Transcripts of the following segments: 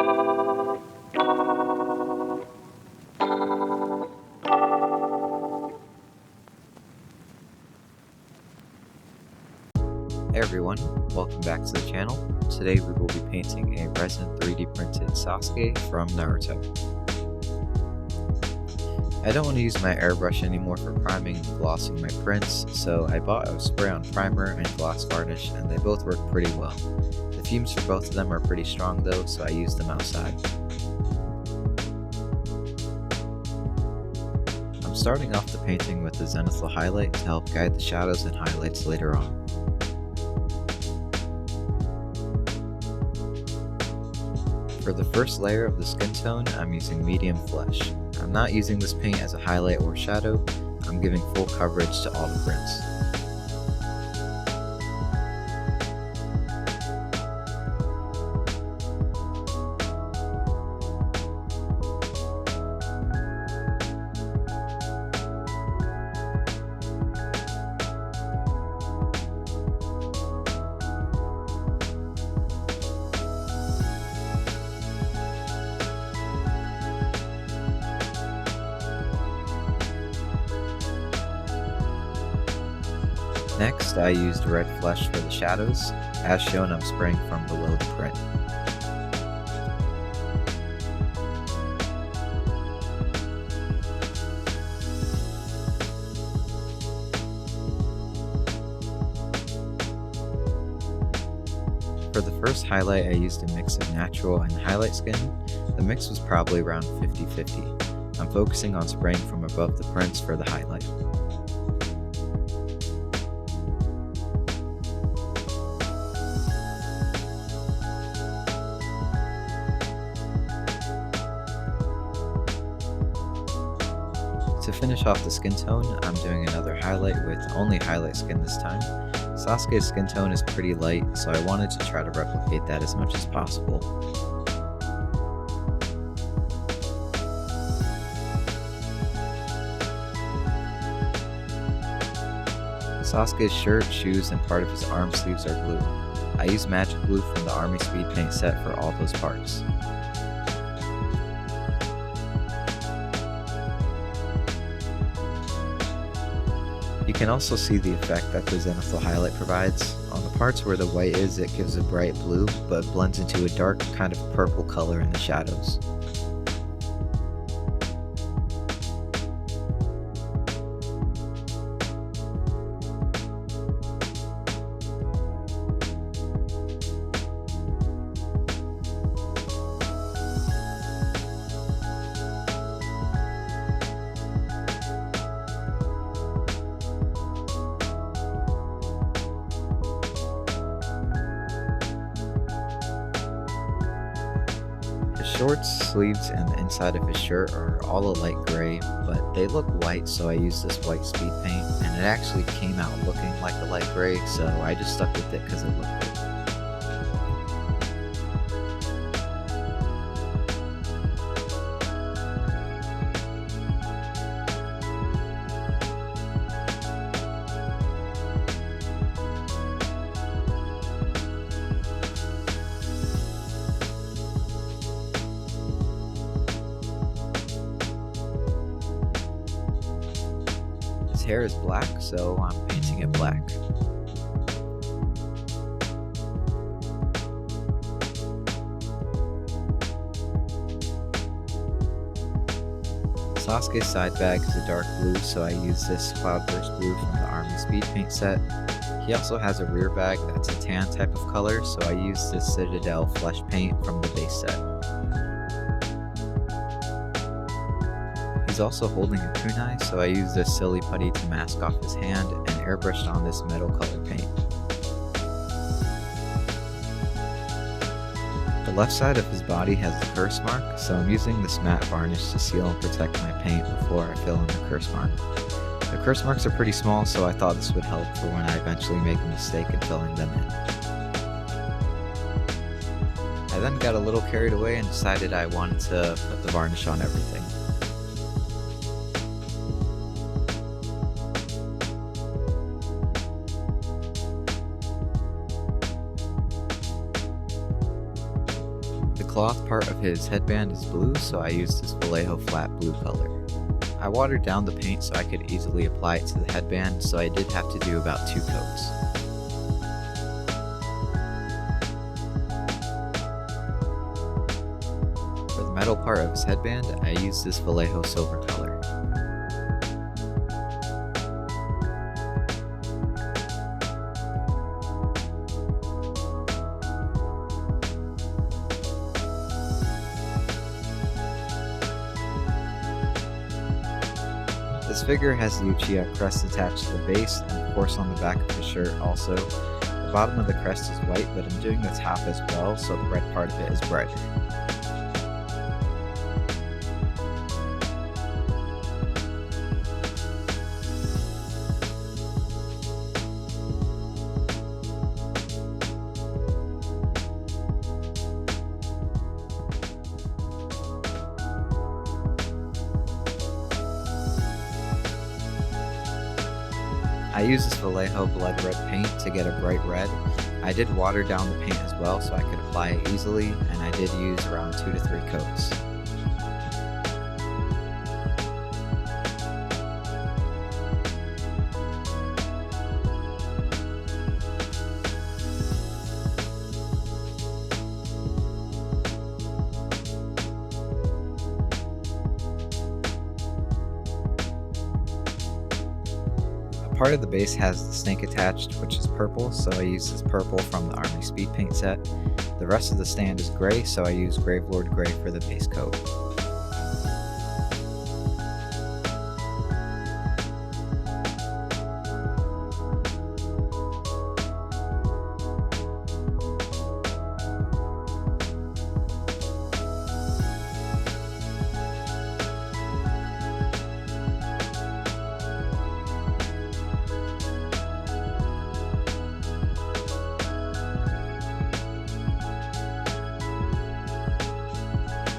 Hey everyone, welcome back to the channel. Today we will be painting a resin 3D printed Sasuke from Naruto. I don't want to use my airbrush anymore for priming and glossing my prints, so I bought a spray-on primer and gloss varnish, and they both work pretty well. The fumes for both of them are pretty strong though, so I used them outside. I'm starting off the painting with the zenithal highlight to help guide the shadows and highlights later on. For the first layer of the skin tone, I'm using medium flesh. I'm not using this paint as a highlight or shadow, I'm giving full coverage to all the prints. Next, I used red flesh for the shadows. As shown, I'm spraying from below the print. For the first highlight, I used a mix of natural and highlight skin. The mix was probably around 50-50. I'm focusing on spraying from above the prints for the highlight. To finish off the skin tone, I'm doing another highlight with only highlight skin this time. Sasuke's skin tone is pretty light, so I wanted to try to replicate that as much as possible. Sasuke's shirt, shoes, and part of his arm sleeves are blue. I used magic blue from the army speed paint set for all those parts. You can also see the effect that the zenithal highlight provides. On the parts where the white is, it gives a bright blue, but blends into a dark kind of purple color in the shadows. His shorts, sleeves, and the inside of his shirt are all a light gray, but they look white, so I used this white speed paint, and it actually came out looking like a light gray, so I just stuck with it because it looked good. His hair is black, so I'm painting it black. Sasuke's side bag is a dark blue, so I use this cloudburst blue from the army speed paint set. He also has a rear bag that's a tan type of color, so I use this Citadel flesh paint from the base set. He's also holding a kunai, so I used this silly putty to mask off his hand and airbrushed on this metal colored paint. The left side of his body has the curse mark, so I'm using this matte varnish to seal and protect my paint before I fill in the curse mark. The curse marks are pretty small, so I thought this would help for when I eventually make a mistake in filling them in. I then got a little carried away and decided I wanted to put the varnish on everything. The cloth part of his headband is blue, so I used this Vallejo flat blue color. I watered down the paint so I could easily apply it to the headband, so I did have to do about 2 coats. For the metal part of his headband, I used this Vallejo silver color. This figure has the Uchiha crest attached to the base, and of course on the back of the shirt also. The bottom of the crest is white, but I'm doing the top as well, so the red part of it is brighter. I use this Vallejo blood red paint to get a bright red. I did water down the paint as well so I could apply it easily, and I did use around 2 to 3 coats. Part of the base has the snake attached, which is purple, so I use this purple from the Army Speed Paint set. The rest of the stand is gray, so I use Gravelord Gray for the base coat.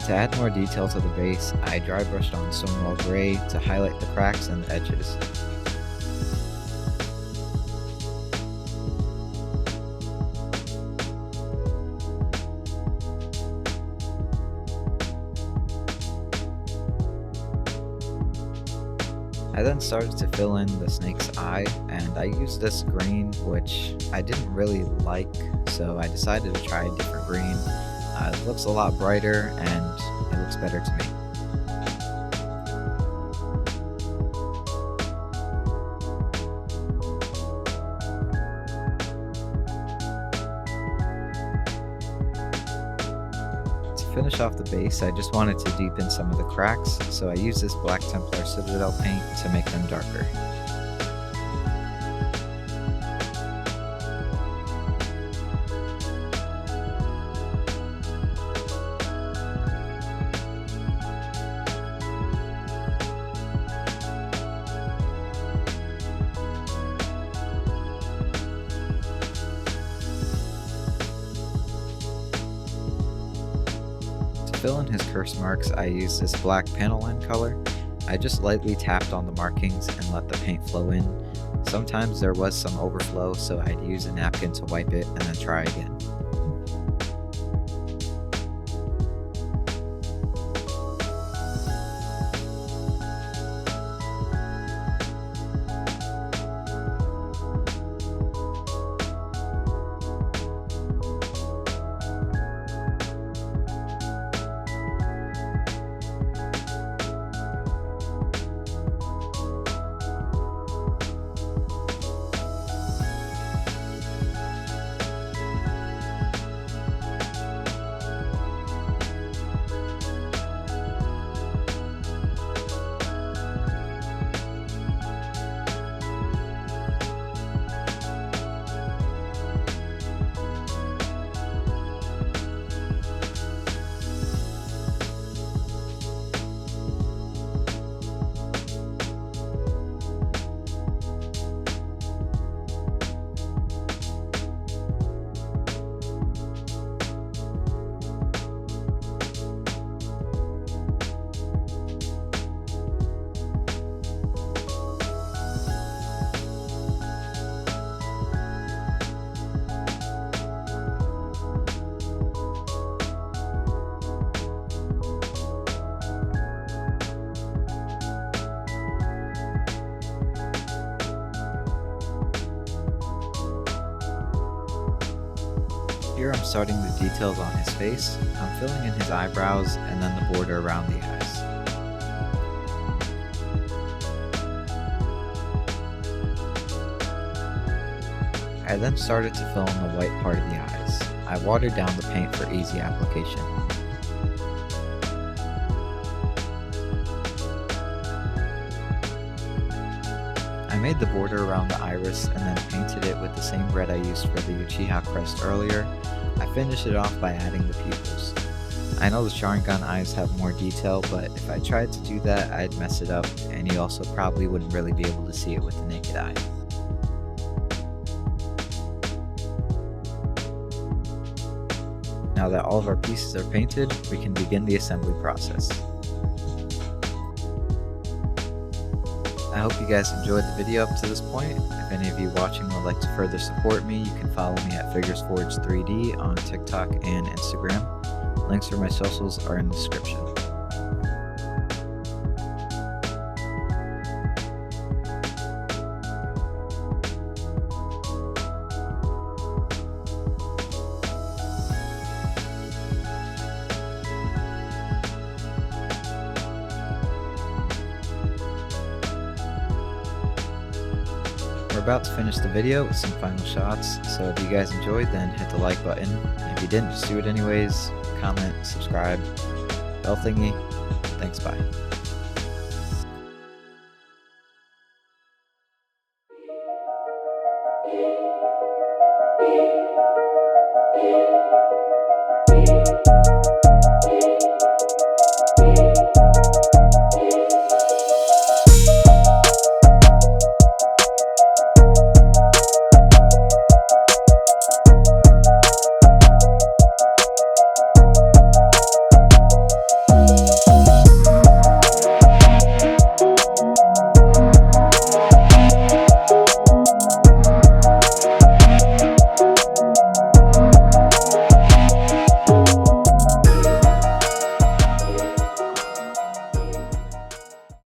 To add more detail to the base, I dry brushed on Stonewall Gray to highlight the cracks and the edges. I then started to fill in the snake's eye, and I used this green, which I didn't really like, so I decided to try a different green. It looks a lot brighter and it looks better to me. To finish off the base, I just wanted to deepen some of the cracks, so I used this Black Templar Citadel paint to make them darker. To fill in his curse marks, I used this black panaline color. I just lightly tapped on the markings and let the paint flow in. Sometimes there was some overflow, so I'd use a napkin to wipe it and then try again. Here I'm starting the details on his face. I'm filling in his eyebrows and then the border around the eyes. I then started to fill in the white part of the eyes. I watered down the paint for easy application. I made the border around the iris and then painted it with the same red I used for the Uchiha crest earlier. I finished it off by adding the pupils. I know the Sharingan eyes have more detail, but if I tried to do that, I'd mess it up, and you also probably wouldn't really be able to see it with the naked eye. Now that all of our pieces are painted, we can begin the assembly process. I hope you guys enjoyed the video up to this point. If any of you watching would like to further support me, you can follow me at FiguresForged3D on TikTok and Instagram. Links for my socials are in the description. We're about to finish the video with some final shots, so if you guys enjoyed, then hit the like button. If you didn't, just do it anyways. Comment, subscribe, bell thingy. Thanks, bye.